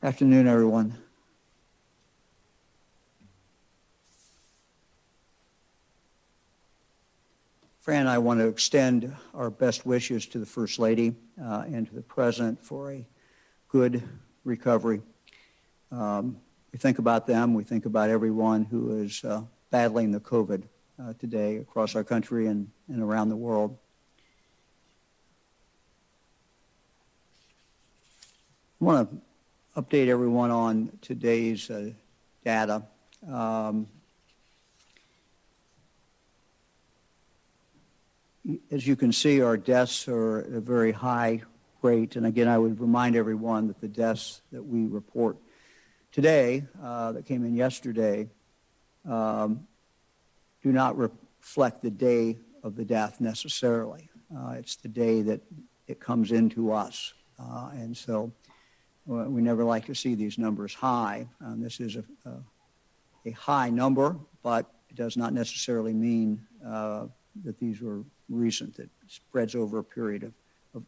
Afternoon, everyone. Fran and I want to extend our best wishes to the First Lady and to the President for a good recovery. We think about them. We think about everyone who is battling the COVID today across our country and around the world. I want to update everyone on today's data. As you can see, our deaths are at a very high rate. And again, I would remind everyone that the deaths that we report today, that came in yesterday, do not reflect the day of the death necessarily. It's the day that it comes into us. And so we never like to see these numbers high. This is a high number, but it does not necessarily mean that these were recent. It spreads over a period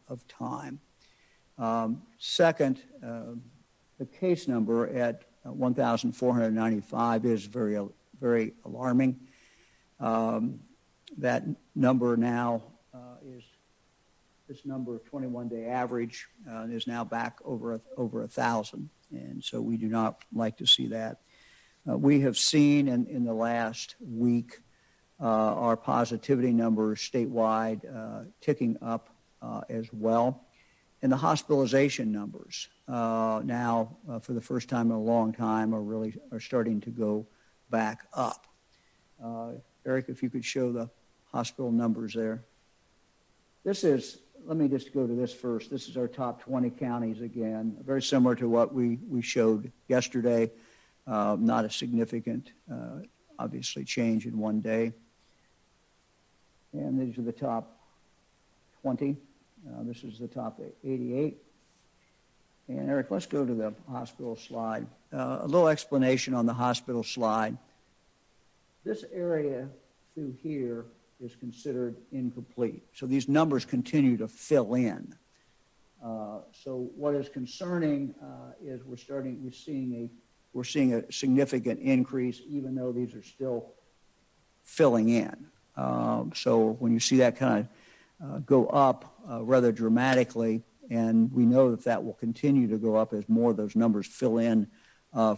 of time. Second, the case number at 1,495 is very alarming. That number now is this number of 21-day average is now back over 1,000, and so we do not like to see that. We have seen in the last week our positivity numbers statewide ticking up as well. And the hospitalization numbers now, for the first time in a long time, are starting to go back up. Eric, if you could show the hospital numbers there. Let me just go to this first. This is our top 20 counties again, very similar to what we showed yesterday. Not a significant, obviously, change in one day. And these are the top 20. This is the top 88. And Eric, let's go to the hospital slide. A little explanation on the hospital slide. This area through here is considered incomplete. So these numbers continue to fill in. So what is concerning is we're seeing a significant increase, even though these are still filling in. So when you see that kind of go up rather dramatically, and we know that will continue to go up as more of those numbers fill in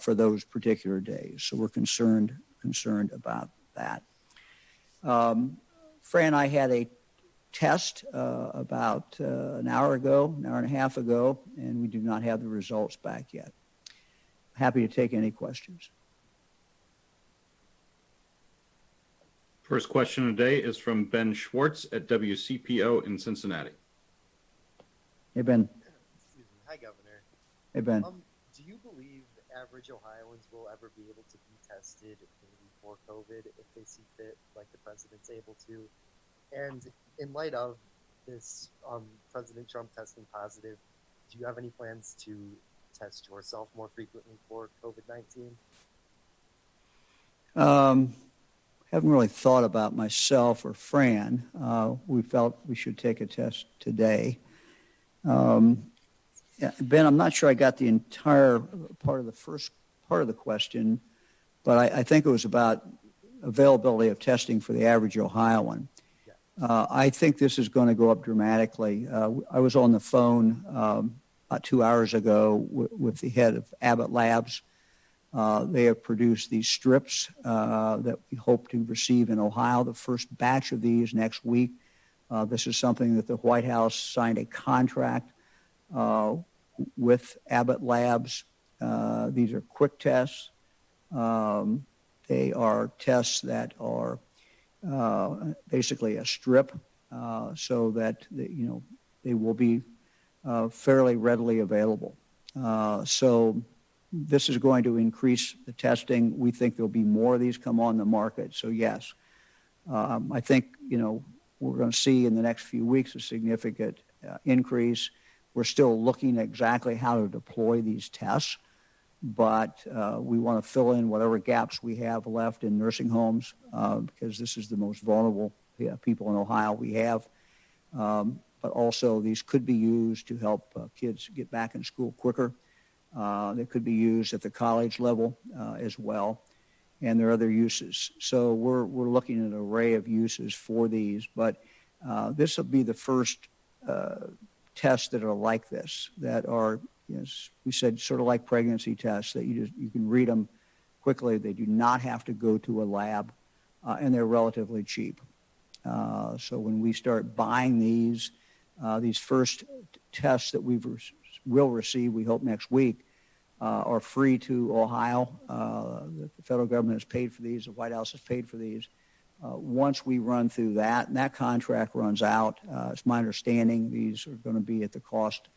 for those particular days. So we're concerned about that. Fran and I had a test about an hour and a half ago, and we do not have the results back yet. Happy to take any questions. First question today is from Ben Schwartz at WCPO in Cincinnati. Hey, Ben. Excuse me. Hi, Governor. Hey, Ben. Do you believe average Ohioans will ever be able to be tested maybe for COVID if they see fit, like the president's able to? And in light of this President Trump testing positive, do you have any plans to test yourself more frequently for COVID-19? Haven't really thought about myself or Fran. We felt we should take a test today. Ben, I'm not sure I got the entire part of the first part of the question, but I think it was about availability of testing for the average Ohioan. I think this is going to go up dramatically. I was on the phone about 2 hours ago with the head of Abbott Labs. They have produced these strips that we hope to receive in Ohio, the first batch of these next week. This is something that the White House signed a contract with Abbott Labs. These are quick tests. They are tests that are basically a strip so that they will be fairly readily available. So this is going to increase the testing. We think there'll be more of these come on the market. So yes, I think we're going to see in the next few weeks a significant increase. We're still looking at exactly how to deploy these tests, but we want to fill in whatever gaps we have left in nursing homes because this is the most vulnerable people in Ohio we have. But also these could be used to help kids get back in school quicker. that could be used at the college level as well. And there are other uses. So we're looking at an array of uses for these, but this will be the first tests that are like this, that are, as we said, sort of like pregnancy tests, that you can read them quickly. They do not have to go to a lab, and they're relatively cheap. So when we start buying these first tests that will receive, we hope next week, are free to Ohio. The federal government has paid for these. The White House has paid for these. Once we run through that, and that contract runs out, it's my understanding these are going to be at the cost,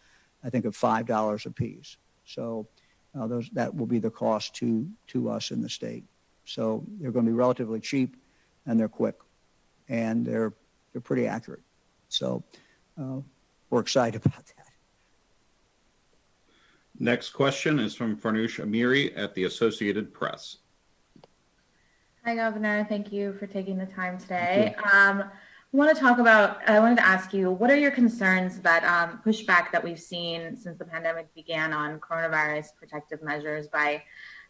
I think, of $5 a piece. So that will be the cost to us in the state. So they're going to be relatively cheap, and they're quick, and they're pretty accurate. So we're excited about that. Next question is from Farnoosh Amiri at the Associated Press. Hi, Governor. Thank you for taking the time today. I wanted to ask you, what are your concerns that pushback that we've seen since the pandemic began on coronavirus protective measures by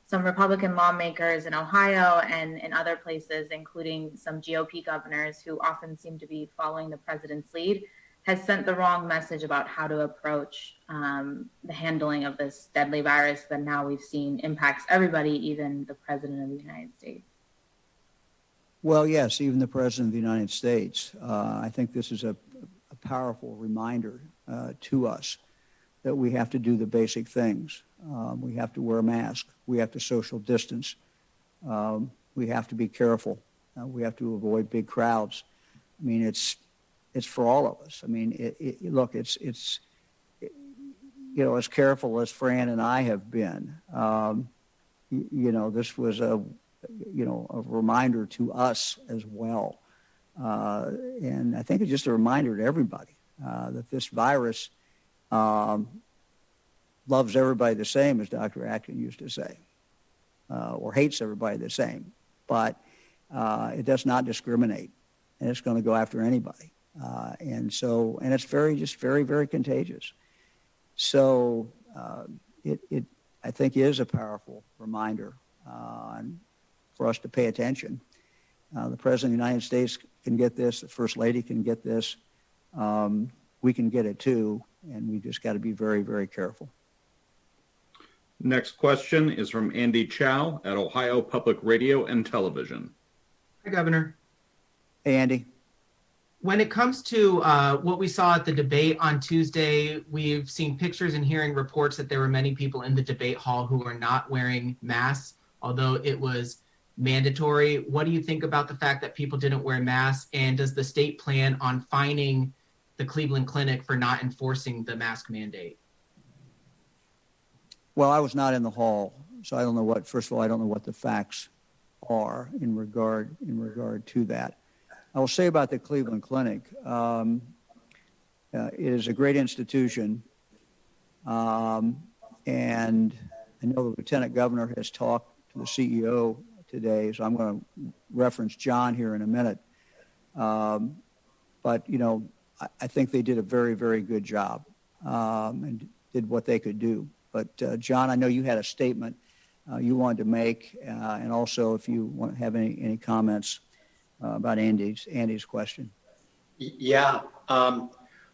some Republican lawmakers in Ohio and in other places, including some GOP governors who often seem to be following the president's lead, has sent the wrong message about how to approach the handling of this deadly virus that now we've seen impacts everybody, even the President of the United States? Well, yes, even the President of the United States. I think this is a powerful reminder to us that we have to do the basic things. We have to wear a mask. We have to social distance. We have to be careful. We have to avoid big crowds. I mean, it's for all of us. I mean, look, it's as careful as Fran and I have been. This was a reminder to us as well. And I think it's just a reminder to everybody that this virus loves everybody the same, as Dr. Atkin used to say, or hates everybody the same. But it does not discriminate, and it's going to go after anybody. And it's very, very contagious. So it I think is a powerful reminder for us to pay attention. The President of the United States can get this. The First Lady can get this. We can get it too, and we just got to be very, very careful. Next question is from Andy Chow at Ohio Public Radio and Television. Hi, Governor. Hey, Andy. When it comes to what we saw at the debate on Tuesday, we've seen pictures and hearing reports that there were many people in the debate hall who were not wearing masks, although it was mandatory. What do you think about the fact that people didn't wear masks, and does the state plan on fining the Cleveland Clinic for not enforcing the mask mandate? Well, I was not in the hall, so I don't know first of all, I don't know what the facts are in regard to that. I will say about the Cleveland Clinic, it is a great institution, and I know the Lieutenant Governor has talked to the CEO today, so I'm going to reference John here in a minute. But, I think they did a very, very good job and did what they could do. But, John, I know you had a statement you wanted to make, and also if you want to have any comments about Andy's question. Yeah.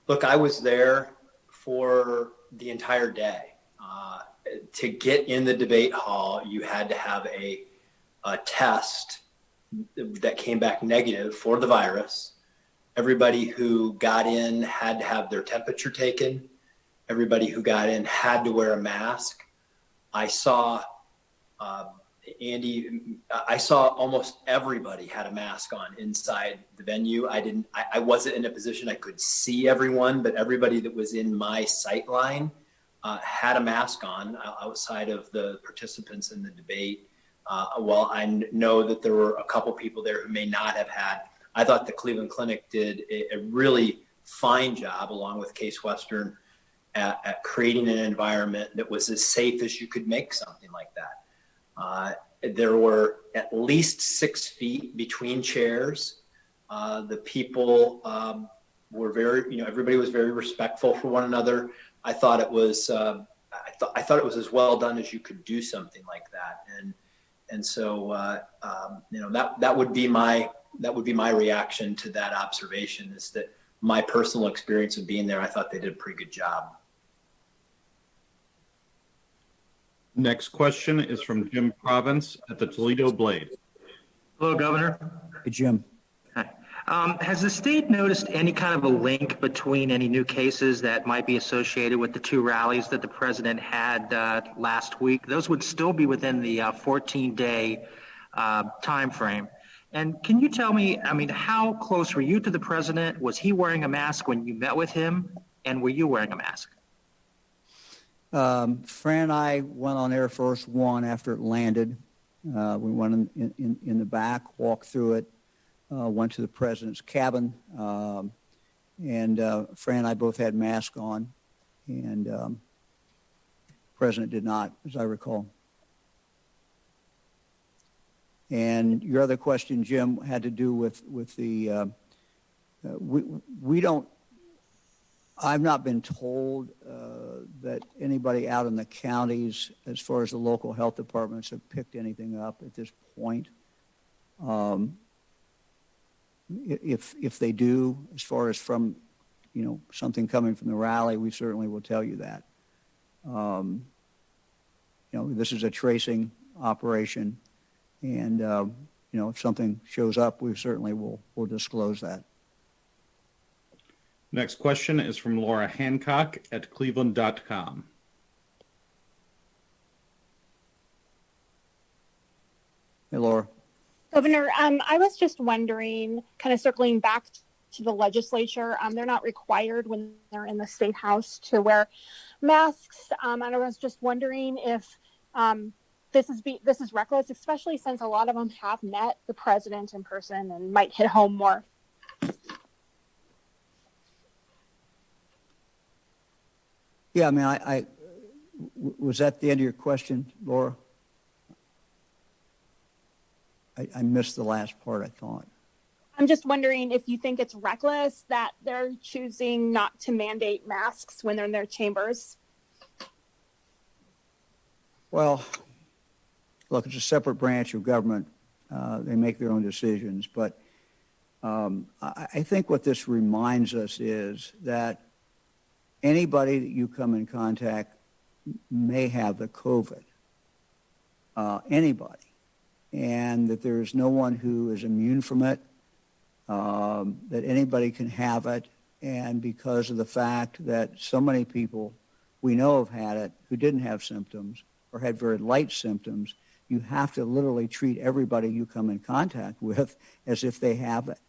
Look, I was there for the entire day. To get in the debate hall, you had to have a test that came back negative for the virus. Everybody who got in had to have their temperature taken. Everybody who got in had to wear a mask. I saw, Andy, I saw almost everybody had a mask on inside the venue. I wasn't in a position I could see everyone, but everybody that was in my sight line had a mask on outside of the participants in the debate. Well, I know that there were a couple people there who may not have had. I thought the Cleveland Clinic did a really fine job, along with Case Western, at creating an environment that was as safe as you could make something like that. There were at least 6 feet between chairs. The people were very, everybody was very respectful for one another. I thought it was, I thought it was as well done as you could do something like that. And so, that would be my reaction to that observation, is that my personal experience of being there, I thought they did a pretty good job. Next question is from Jim Province at the Toledo Blade. Hello, Governor. Hey, Jim. Hi. Has the state noticed any kind of a link between any new cases that might be associated with the 2 rallies that the president had last week? Those would still be within the 14-day time frame. And can you tell me, how close were you to the president? Was he wearing a mask when you met with him? And were you wearing a mask? Fran and I went on Air Force One after it landed. We went in the back, walked through it, went to the president's cabin, and Fran and I both had masks on, and the president did not, as I recall. And your other question, Jim, had to do with the we don't. I've not been told that anybody out in the counties, as far as the local health departments, have picked anything up at this point. If they do, as far as from, something coming from the rally, we certainly will tell you that. This is a tracing operation, and if something shows up, we certainly will disclose that. Next question is from Laura Hancock at cleveland.com. Hey, Laura. Governor, I was just wondering, kind of circling back to the legislature, they're not required when they're in the state house to wear masks. And I was just wondering if this is reckless, especially since a lot of them have met the president in person and might hit home more. Yeah, I was that the end of your question, Laura? I missed the last part, I thought. I'm just wondering if you think it's reckless that they're choosing not to mandate masks when they're in their chambers. Well, look, it's a separate branch of government. They make their own decisions. But I think what this reminds us is that anybody that you come in contact may have the COVID, anybody, and that there is no one who is immune from it, that anybody can have it, and because of the fact that so many people we know have had it who didn't have symptoms or had very light symptoms, you have to literally treat everybody you come in contact with as if they have it.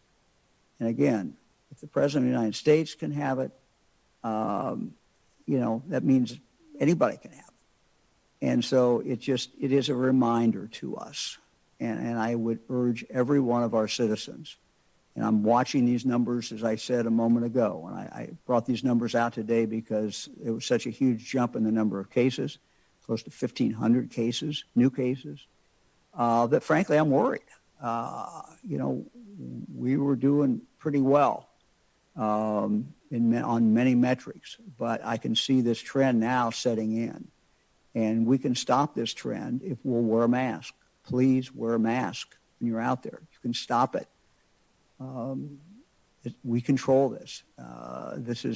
And again, if the President of the United States can have it, that means anybody can have it. And so it is a reminder to us. And I would urge every one of our citizens, and I'm watching these numbers, as I said a moment ago, and I brought these numbers out today because it was such a huge jump in the number of cases, close to 1,500 cases, new cases, that frankly I'm worried. We were doing pretty well on many metrics, but I can see this trend now setting in. And we can stop this trend if we'll wear a mask. Please wear a mask when you're out there. You can stop it. We control this. This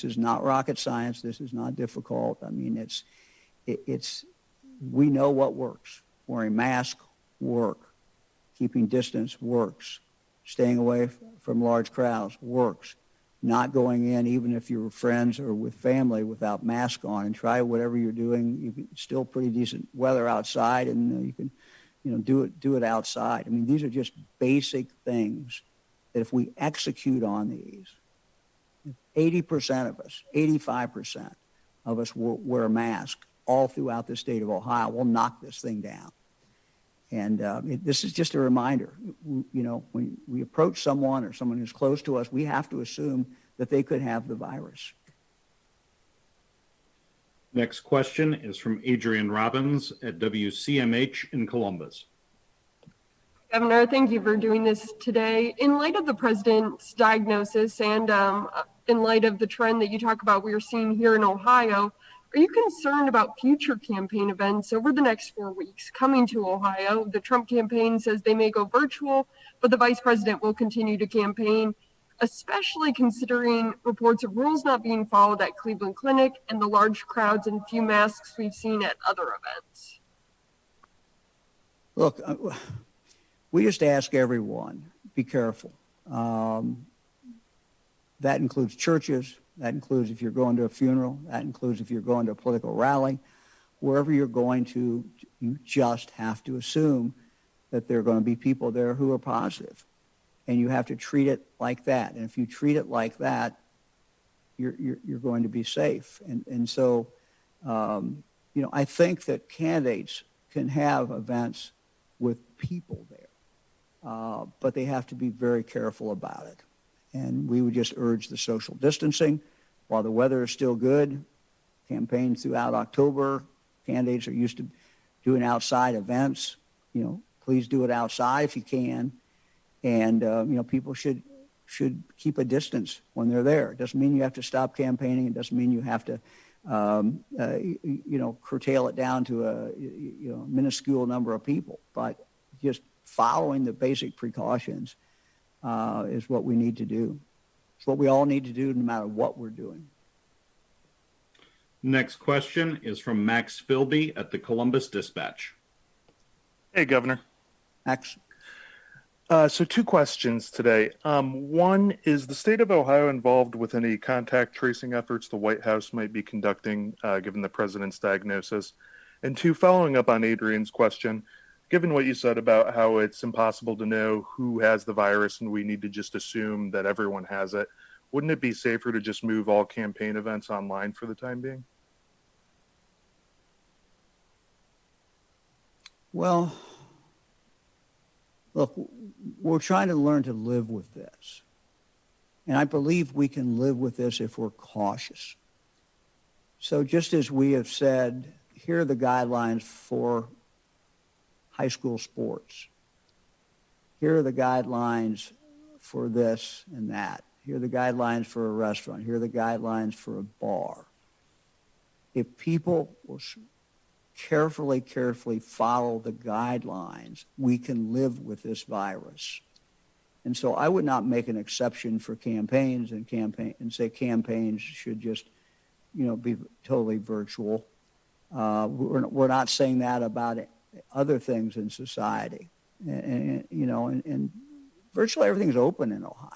is not rocket science. This is not difficult. I mean, it's we know what works. Wearing masks work. Keeping distance works. Staying away from large crowds works. Not going in, even if you're with friends or with family, without mask on, and try whatever you're doing. You can still pretty decent weather outside, and you can, do it outside. I mean, these are just basic things that if we execute on these, 80% of us, 85% of us will wear a mask all throughout the state of Ohio. We'll knock this thing down. And this is just a reminder, when we approach someone or someone who's close to us, we have to assume that they could have the virus. Next question is from Adrian Robbins at WCMH in Columbus. Governor, thank you for doing this today. In light of the president's diagnosis and in light of the trend that you talk about we're seeing here in Ohio, Are you concerned about future campaign events over the next 4 weeks coming to Ohio? The Trump campaign says they may go virtual, but the vice president will continue to campaign, especially considering reports of rules not being followed at Cleveland Clinic and the large crowds and few masks we've seen at other events. Look, we just ask everyone, be careful. That includes churches. That includes if you're going to a funeral. That includes if you're going to a political rally. Wherever you're going to, you just have to assume that there are going to be people there who are positive. And you have to treat it like that. And if you treat it like that, you're going to be safe. And so, I think that candidates can have events with people there, but they have to be very careful about it. And we would just urge the social distancing. While the weather is still good, campaigns throughout October, candidates are used to doing outside events. Please do it outside if you can. And, people should keep a distance when they're there. It doesn't mean you have to stop campaigning. It doesn't mean you have to, curtail it down to a minuscule number of people. But just following the basic precautions is what we need to do. It's what we all need to do no matter what we're doing. Next question is from Max Philby at the Columbus Dispatch. Hey, Governor. Max. So 2 questions today. One, is the state of Ohio involved with any contact tracing efforts the White House might be conducting, given the president's diagnosis? And 2, following up on Adrian's question, given what you said about how it's impossible to know who has the virus and we need to just assume that everyone has it, wouldn't it be safer to just move all campaign events online for the time being? Well, look, we're trying to learn to live with this. And I believe we can live with this if we're cautious. So just as we have said, here are the guidelines for high school sports. Here are the guidelines for this and that. Here are the guidelines for a restaurant. Here are the guidelines for a bar. If people will carefully follow the guidelines, we can live with this virus. And so I would not make an exception for campaigns and say campaigns should just, be totally virtual. We're not saying that about other things in society. And virtually everything's open in Ohio.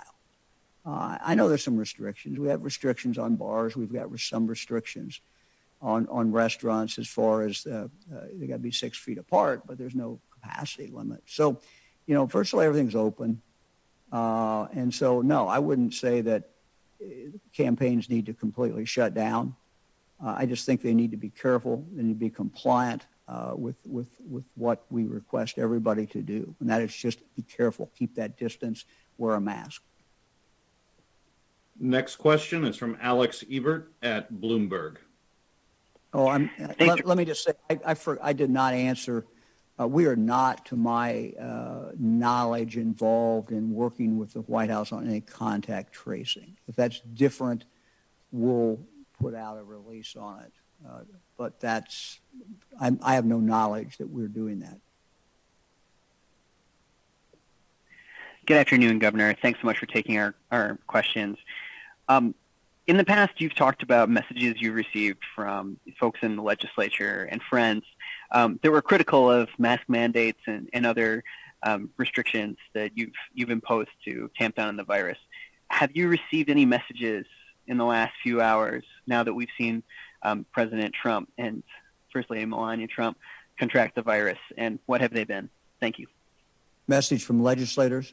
I know there's some restrictions. We have restrictions on bars. We've got some restrictions on restaurants as far as they got to be 6 feet apart, but there's no capacity limit. So, virtually everything's open. And so, no, I wouldn't say that campaigns need to completely shut down. I just think they need to be careful. They need to be compliant with what we request everybody to do. And that is just be careful, keep that distance, wear a mask. Next question is from Alex Ebert at Bloomberg. Oh, let me just say, I did not answer. We are not, to my knowledge, involved in working with the White House on any contact tracing. If that's different, we'll put out a release on it. But I have no knowledge that we're doing that. Good afternoon, Governor. Thanks so much for taking our questions. In the past, you've talked about messages you received from folks in the legislature and friends that were critical of mask mandates and other restrictions that you've imposed to tamp down the virus. Have you received any messages in the last few hours now that we've seen President Trump and First Lady Melania Trump contract the virus, and what have they been? Thank you. Message from legislators?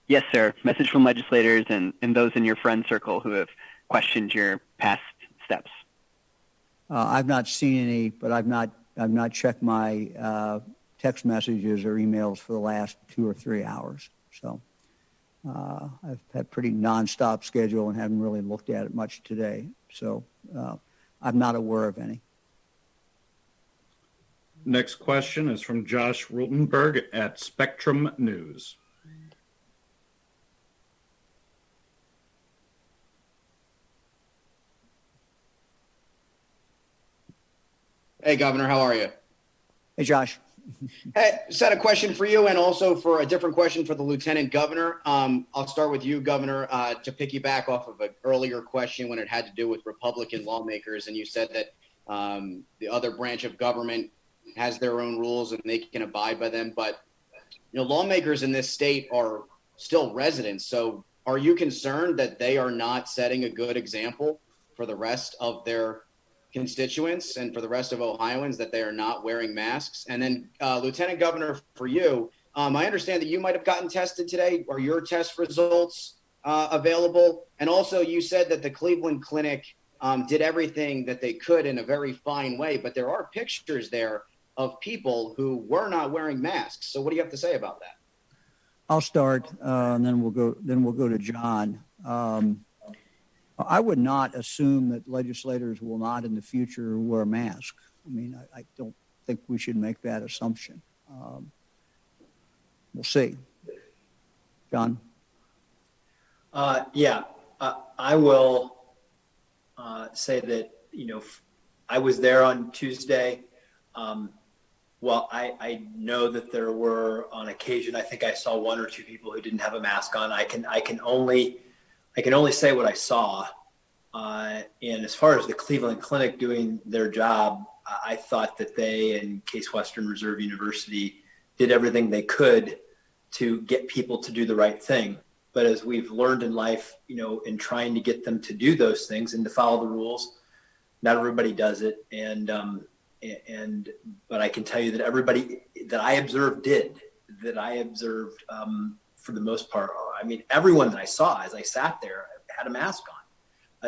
Yes, sir. Message from legislators and those in your friend circle who have questioned your past steps. I've not seen any, but I've not checked my text messages or emails for the last 2 or 3 hours. So I've had a pretty nonstop schedule and haven't really looked at it much today. So I'm not aware of any. Next question is from Josh Rutenberg at Spectrum News. Hey, Governor, how are you? Hey, Josh. Hey, just had a question for you and also for a different question for the Lieutenant Governor. I'll start with you, Governor, to piggyback off of an earlier question when it had to do with Republican lawmakers. And you said that the other branch of government has their own rules and they can abide by them. But, you know, lawmakers in this state are still residents. So are you concerned that they are not setting a good example for the rest of their constituents and for the rest of Ohioans, that they are not wearing masks? And then Lieutenant Governor, for you, I understand that you might have gotten tested today. Are your test results available? And also you said that the Cleveland Clinic did everything that they could in a very fine way, but there are pictures there of people who were not wearing masks. So what do you have to say about that? I'll start, and then we'll go to John. I would not assume that legislators will not in the future wear masks. I mean, I don't think we should make that assumption. We'll see. John? I will say that, you know, I was there on Tuesday. Well, I know that there were on occasion, I think I saw one or two people who didn't have a mask on. I can only say what I saw. And as far as the Cleveland Clinic doing their job, I thought that they and Case Western Reserve University did everything they could to get people to do the right thing. But as we've learned in life, you know, in trying to get them to do those things and to follow the rules, not everybody does it. But I can tell you that everybody that I observed for the most part, I mean, everyone that I saw as I sat there had a mask on.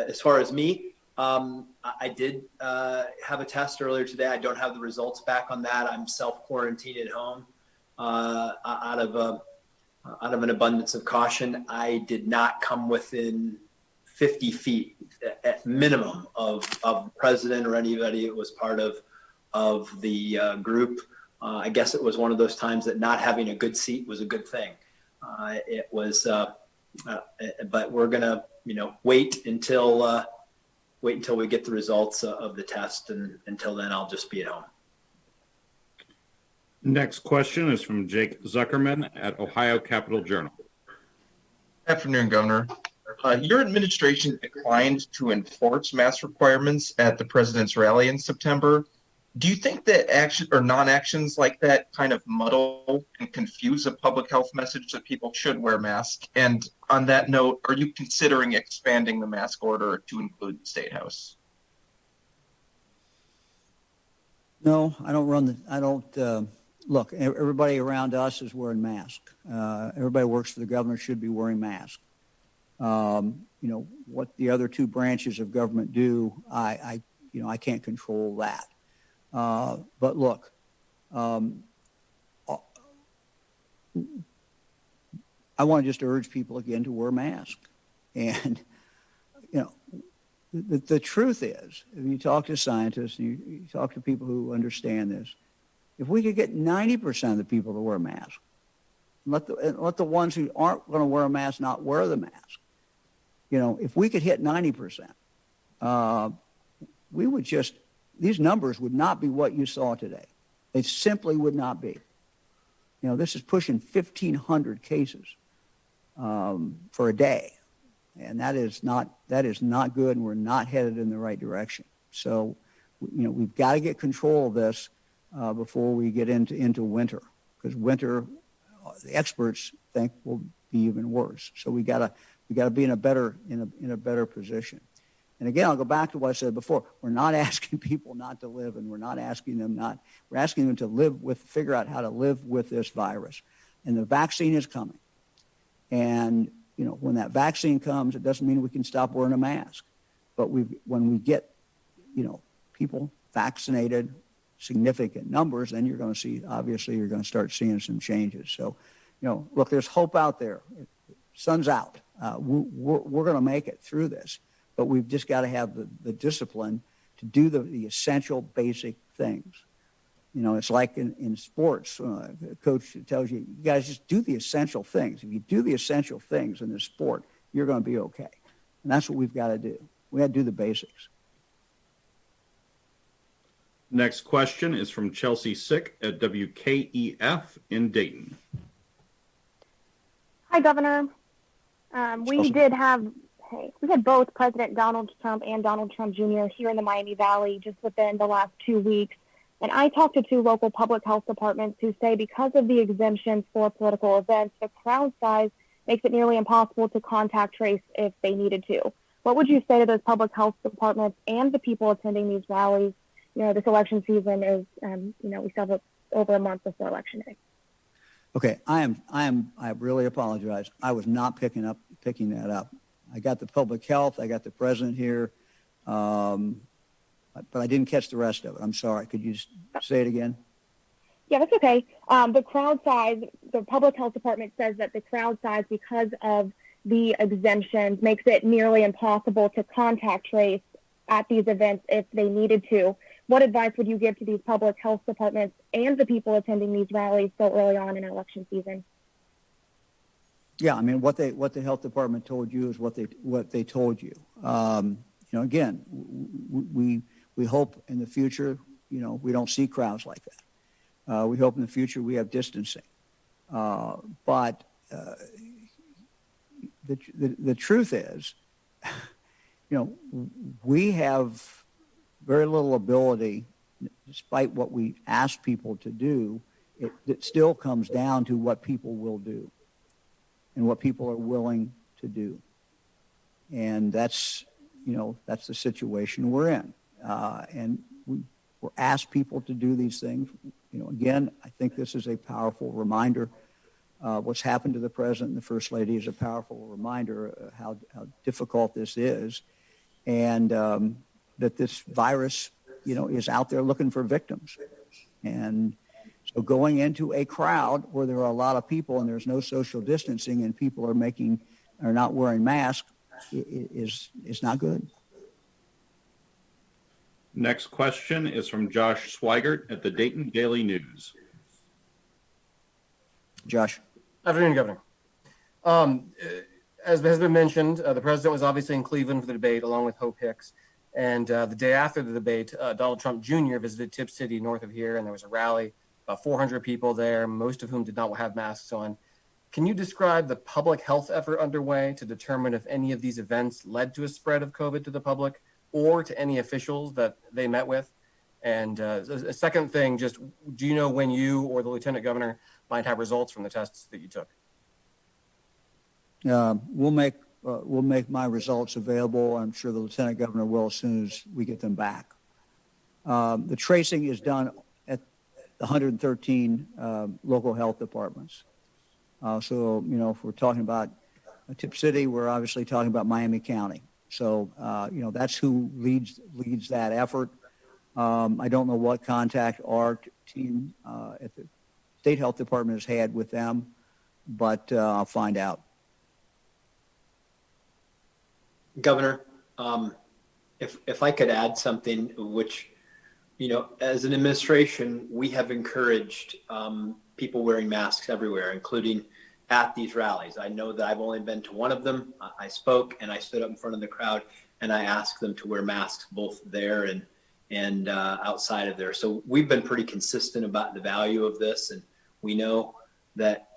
As far as me, I did have a test earlier today. I don't have the results back on that. I'm self-quarantined at home out of an abundance of caution. I did not come within 50 feet at minimum of the president or anybody that was part of the group. I guess it was one of those times that not having a good seat was a good thing. But we're gonna, you know, wait until we get the results of the test, and until then, I'll just be at home. Next question is from Jake Zuckerman at Ohio Capital Journal. Good afternoon, Governor. Your administration declined to enforce mask requirements at the president's rally in September. Do you think that action or non-actions like that kind of muddle and confuse a public health message that people should wear masks? And on that note, are you considering expanding the mask order to include the State House? No, I don't. Look, everybody around us is wearing masks. Everybody who works for the governor should be wearing masks. You know, what the other two branches of government do, I can't control that. But look, I want to just urge people again to wear masks. And, you know, the truth is, if you talk to scientists and you talk to people who understand this, if we could get 90% of the people to wear masks, let the ones who aren't going to wear a mask not wear the mask. You know, if we could hit 90%, we would just, these numbers would not be what you saw today. They simply would not be. You know, this is pushing 1,500 cases for a day, and that is not good, and we're not headed in the right direction. So, you know, we've got to get control of this before we get into winter, because winter, the experts think, will be even worse. So we got to be in a better position. And again, I'll go back to what I said before. We're not asking people not to live, and we're asking them to figure out how to live with this virus. And the vaccine is coming. And, you know, when that vaccine comes, it doesn't mean we can stop wearing a mask. But when we get, you know, people vaccinated, significant numbers, then you're going to start seeing some changes. So, you know, look, there's hope out there. Sun's out. We're going to make it through this. But we've just got to have the discipline to do the essential basic things. You know, it's like in sports, a coach tells you guys just do the essential things. If you do the essential things in this sport, you're going to be okay. And that's what we've got to do. We got to do the basics. Next question is from Chelsea Sick at WKEF in Dayton. Hi, Governor. We had both President Donald Trump and Donald Trump Jr. here in the Miami Valley just within the last 2 weeks. And I talked to 2 local public health departments who say because of the exemptions for political events, the crowd size makes it nearly impossible to contact trace if they needed to. What would you say to those public health departments and the people attending these rallies? You know, this election season is, we still have over a month before Election Day. Okay, I really apologize. I was not picking that up. I got the public health, I got the president here, but I didn't catch the rest of it. I'm sorry. Could you just say it again? Yeah, that's okay. The crowd size, the public health department says that the crowd size, because of the exemptions, makes it nearly impossible to contact trace at these events if they needed to. What advice would you give to these public health departments and the people attending these rallies so early on in election season? Yeah, I mean, what the health department told you is what they told you. Again, we hope in the future, we don't see crowds like that. We hope in the future we have distancing. But the truth is, we have very little ability, despite what we ask people to do. It still comes down to what people will do and what people are willing to do. And that's the situation we're in. And we're asked people to do these things. Again, I think this is a powerful reminder. What's happened to the president and the first lady is a powerful reminder of how difficult this is. And that this virus, is out there looking for victims. And so going into a crowd where there are a lot of people and there's no social distancing and people are not wearing masks is not good. Next question is from Josh Swigert at the Dayton Daily News. Josh. Afternoon, Governor. As has been mentioned, the president was obviously in Cleveland for the debate along with Hope Hicks. And the day after the debate, Donald Trump Jr. visited Tipp City north of here, and there was a rally, about 400 people there, most of whom did not have masks on. Can you describe the public health effort underway to determine if any of these events led to a spread of COVID to the public or to any officials that they met with? And a second thing, just do you know when you or the Lieutenant Governor might have results from the tests that you took? We'll make my results available. I'm sure the Lieutenant Governor will as soon as we get them back. The tracing is done at the 113 local health departments. So, if we're talking about Tipp City, we're obviously talking about Miami County. So, that's who leads that effort. I don't know what contact our team at the state health department has had with them, but I'll find out. Governor, if I could add something, which, as an administration, we have encouraged people wearing masks everywhere, including at these rallies. I know that I've only been to one of them. I spoke and I stood up in front of the crowd and I asked them to wear masks both there and outside of there. So we've been pretty consistent about the value of this, and we know that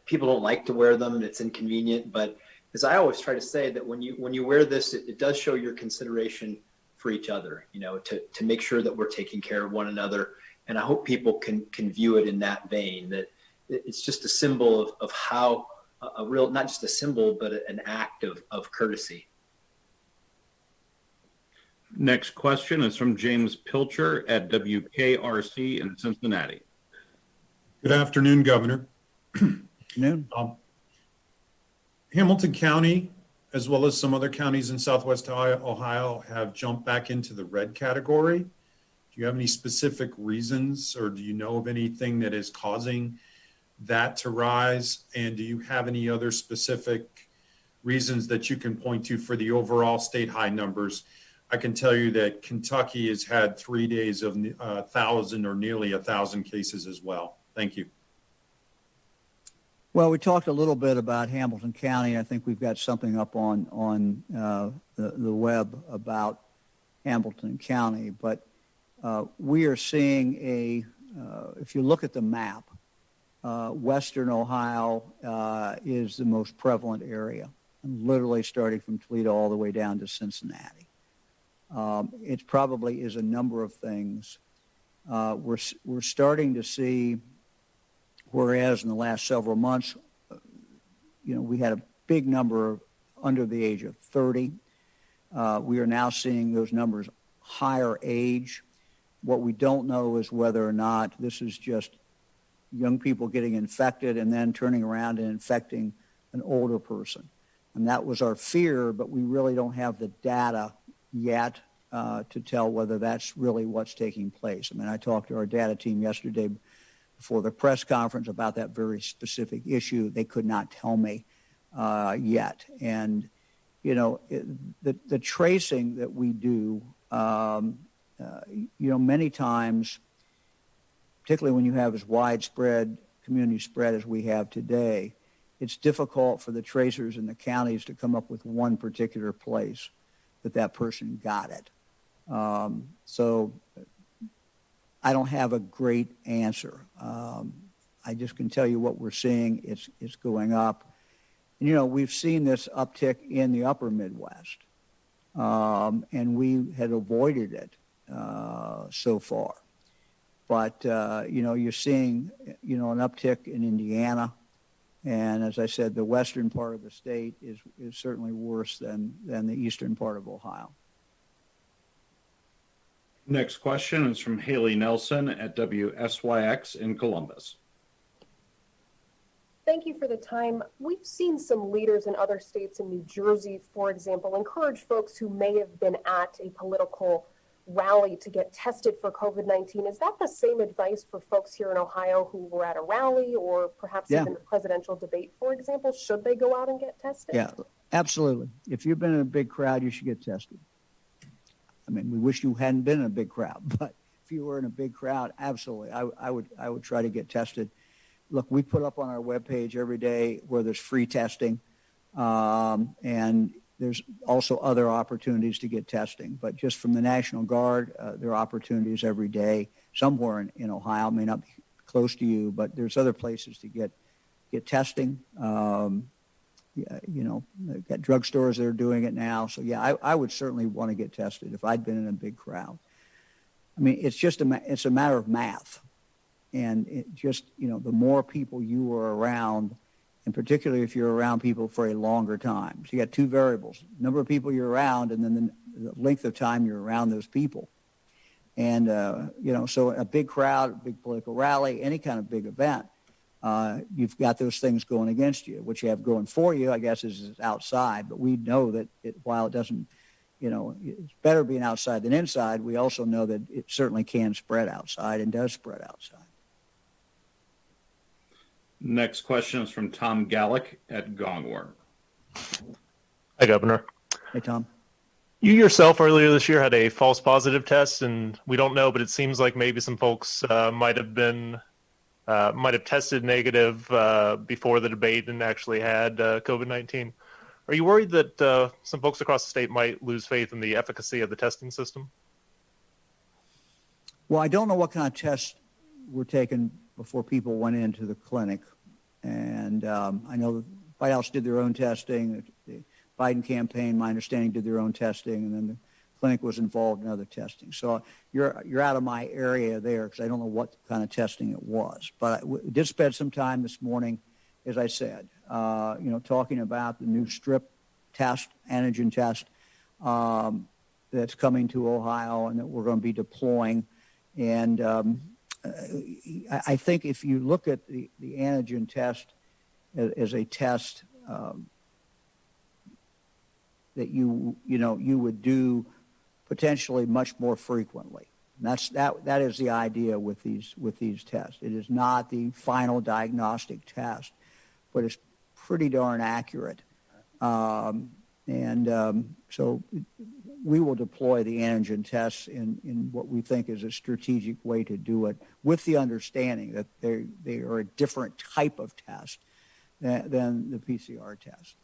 people don't like to wear them. It's inconvenient, but as I always try to say, that when you wear this, it does show your consideration for each other, to make sure that we're taking care of one another. And I hope people can view it in that vein, that it's just a symbol of how a real, not just a symbol, but an act of courtesy. Next question is from James Pilcher at WKRC in Cincinnati. Good afternoon, Governor. Afternoon. Hamilton County, as well as some other counties in Southwest Ohio, have jumped back into the red category. Do you have any specific reasons, or do you know of anything that is causing that to rise? And do you have any other specific reasons that you can point to for the overall state high numbers? I can tell you that Kentucky has had 3 days of 1,000 or nearly 1,000 cases as well. Thank you. Well, we talked a little bit about Hamilton County. I think we've got something up on the web about Hamilton County. But we are seeing if you look at the map, Western Ohio is the most prevalent area, literally starting from Toledo all the way down to Cincinnati. It probably is a number of things. We're starting to see, whereas in the last several months, we had a big number under the age of 30. We are now seeing those numbers higher age. What we don't know is whether or not this is just young people getting infected and then turning around and infecting an older person. And that was our fear, but we really don't have the data yet to tell whether that's really what's taking place. I mean, I talked to our data team yesterday before the press conference about that very specific issue. They could not tell me yet. And, the tracing that we do, many times, particularly when you have as widespread community spread as we have today, it's difficult for the tracers in the counties to come up with one particular place that person got it. So I don't have a great answer. I just can tell you what we're seeing. It's going up. And, we've seen this uptick in the upper Midwest, and we had avoided it so far. But, you're seeing, an uptick in Indiana. And as I said, the western part of the state is certainly worse than the eastern part of Ohio. Next question is from Haley Nelson at WSYX in Columbus. Thank you for the time. We've seen some leaders in other states, in New Jersey, for example, encourage folks who may have been at a political rally to get tested for COVID-19. Is that the same advice for folks here in Ohio who were at a rally or perhaps even a presidential debate, for example? Should they go out and get tested? Yeah, absolutely. If you've been in a big crowd, you should get tested. I mean, we wish you hadn't been in a big crowd, but if you were in a big crowd, absolutely, I would try to get tested. Look, we put up on our webpage every day where there's free testing, and there's also other opportunities to get testing. But just from the National Guard, there are opportunities every day. Somewhere in Ohio, it may not be close to you, but there's other places to get testing. They've got drugstores that are doing it now. So, yeah, I would certainly want to get tested if I'd been in a big crowd. I mean, it's a matter of math. And it just, the more people you are around, and particularly if you're around people for a longer time. So you got two variables, number of people you're around and then the length of time you're around those people. And, so a big crowd, a big political rally, any kind of big event, you've got those things going against you. What you have going for you, I guess, is outside. But we know that while it doesn't, it's better being outside than inside, we also know that it certainly can spread outside and does spread outside. Next question is from Tom Gallick at Gongworm. Hi, Governor. Hey, Tom. You yourself earlier this year had a false positive test, and we don't know, but it seems like maybe some folks might have tested negative before the debate and actually had COVID-19. Are you worried that some folks across the state might lose faith in the efficacy of the testing system? Well, I don't know what kind of tests were taken before people went into the clinic. And I know the White House did their own testing. The Biden campaign, my understanding, did their own testing. And then the clinic was involved in other testing. So you're out of my area there because I don't know what kind of testing it was. But we did spend some time this morning, as I said, talking about the new strip test, antigen test that's coming to Ohio and that we're going to be deploying. And I think if you look at the antigen test as a test that you would do potentially much more frequently. And that is the idea with these tests. It is not the final diagnostic test, but it's pretty darn accurate. So we will deploy the antigen tests in what we think is a strategic way to do it, with the understanding that they are a different type of test than the PCR test.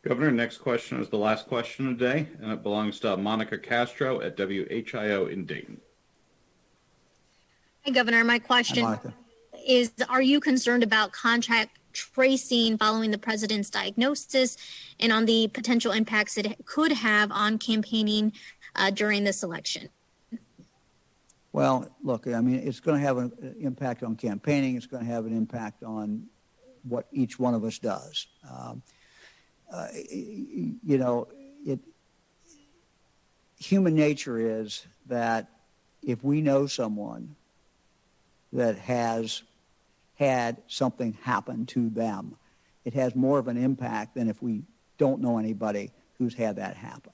Governor, next question is the last question of the day, and it belongs to Monica Castro at WHIO in Dayton. Hi, Governor. My Hi, question Monica. is, are you concerned about contact tracing following the president's diagnosis and on the potential impacts it could have on campaigning during this election? Well, look, I mean, it's going to have an impact on campaigning. It's going to have an impact on what each one of us does. You know, human nature is that if we know someone that has had something happen to them, it has more of an impact than if we don't know anybody who's had that happen.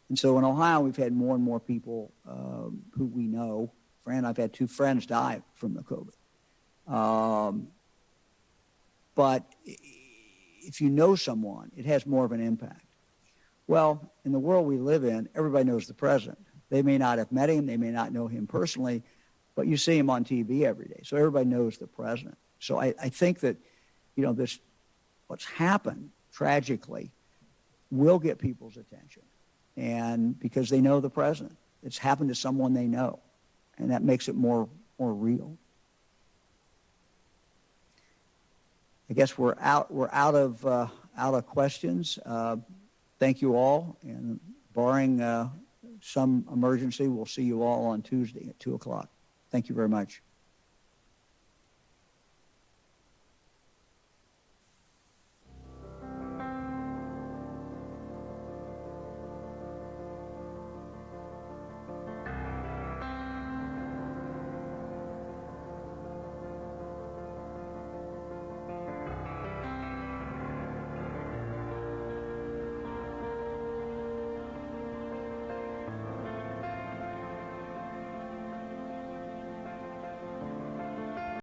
And so in Ohio, we've had more and more people who we know. I've had 2 friends die from the COVID. But if you know someone, it has more of an impact. Well, in the world we live in, everybody knows the president. They may not have met him, they may not know him personally, but you see him on TV every day. So everybody knows the president. So I think that, you know, what's happened tragically will get people's attention. And because they know the president, it's happened to someone they know. And that makes it more real. I guess we're out of questions. Thank you all, and barring some emergency, we'll see you all on Tuesday at 2:00. Thank you very much.